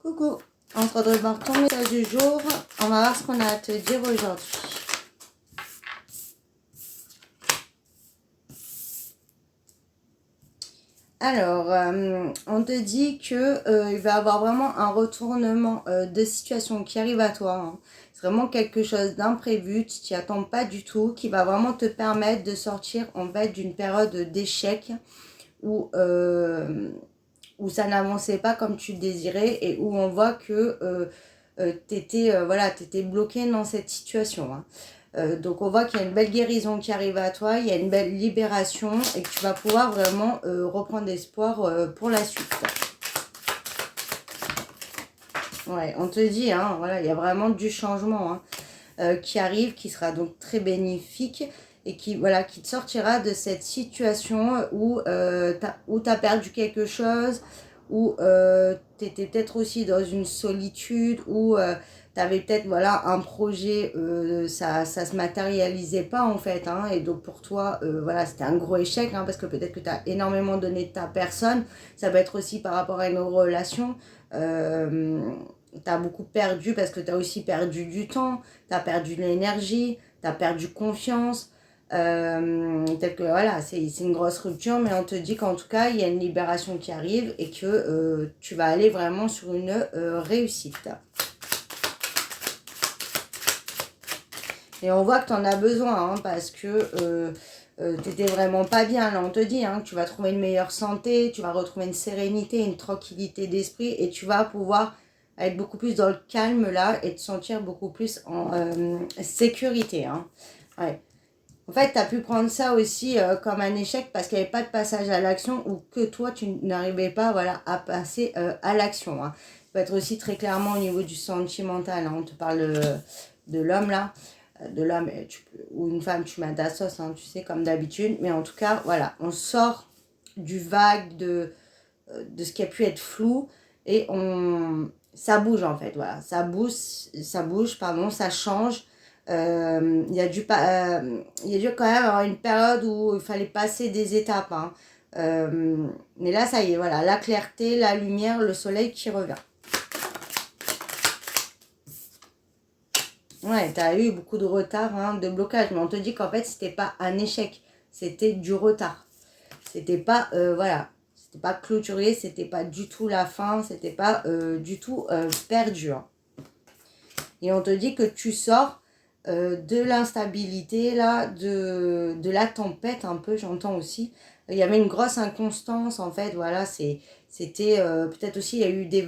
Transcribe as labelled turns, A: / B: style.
A: Coucou, on se retrouve dans ton message du jour. On va voir ce qu'on a à te dire aujourd'hui. Alors, on te dit que il va y avoir vraiment un retournement de situation qui arrive à toi. Hein. C'est vraiment quelque chose d'imprévu, tu t'y attends pas du tout, qui va vraiment te permettre de sortir en fait d'une période d'échec où, où ça n'avançait pas comme tu le désirais et où on voit que t'étais bloqué dans cette situation. Hein. Donc on voit qu'il y a une belle guérison qui arrive à toi, il y a une belle libération et que tu vas pouvoir vraiment reprendre espoir pour la suite. Ouais, on te dit, hein, voilà, il y a vraiment du changement qui arrive, qui sera donc très bénéfique et qui, voilà, qui te sortira de cette situation où tu as perdu quelque chose, où tu étais peut-être aussi dans une solitude, où tu avais peut-être voilà, un projet, ça se matérialisait pas en fait. Hein, et donc pour toi, voilà, c'était un gros échec hein, parce que peut-être que tu as énormément donné de ta personne. Ça peut être aussi par rapport à une relation. Tu as beaucoup perdu parce que tu as aussi perdu du temps, tu as perdu de l'énergie, tu as perdu confiance. Peut-être que voilà, c'est une grosse rupture, mais on te dit qu'en tout cas, il y a une libération qui arrive et que tu vas aller vraiment sur une réussite. Et on voit que tu en as besoin hein, parce que tu n'étais vraiment pas bien. Là, on te dit hein, que tu vas trouver une meilleure santé, tu vas retrouver une sérénité, une tranquillité d'esprit et tu vas pouvoir être beaucoup plus dans le calme là et te sentir beaucoup plus en sécurité. Hein. Ouais. En fait, tu as pu prendre ça aussi comme un échec parce qu'il n'y avait pas de passage à l'action ou que toi, tu n'arrivais pas voilà, à passer à l'action. Hein. Ça peut être aussi très clairement au niveau du sentimental. Hein. On te parle de l'homme là. De l'homme ou une femme, tu mets ta sauce, hein, tu sais, comme d'habitude. Mais en tout cas, voilà, on sort du vague de ce qui a pu être flou et ça bouge en fait. Voilà, ça bouge, pardon, ça change. Il y a dû quand même avoir une période où il fallait passer des étapes. Hein. Mais là, ça y est, voilà, la clarté, la lumière, le soleil qui revient. Ouais, tu as eu beaucoup de retard, hein, de blocage, mais on te dit qu'en fait, c'était pas un échec, c'était du retard. C'était pas, voilà, c'était pas clôturé, c'était pas du tout la fin, c'était pas du tout perdu. Hein. Et on te dit que tu sors de l'instabilité, là, de la tempête un peu, j'entends aussi. Il y avait une grosse inconstance, en fait, voilà, c'était peut-être aussi, il y a eu des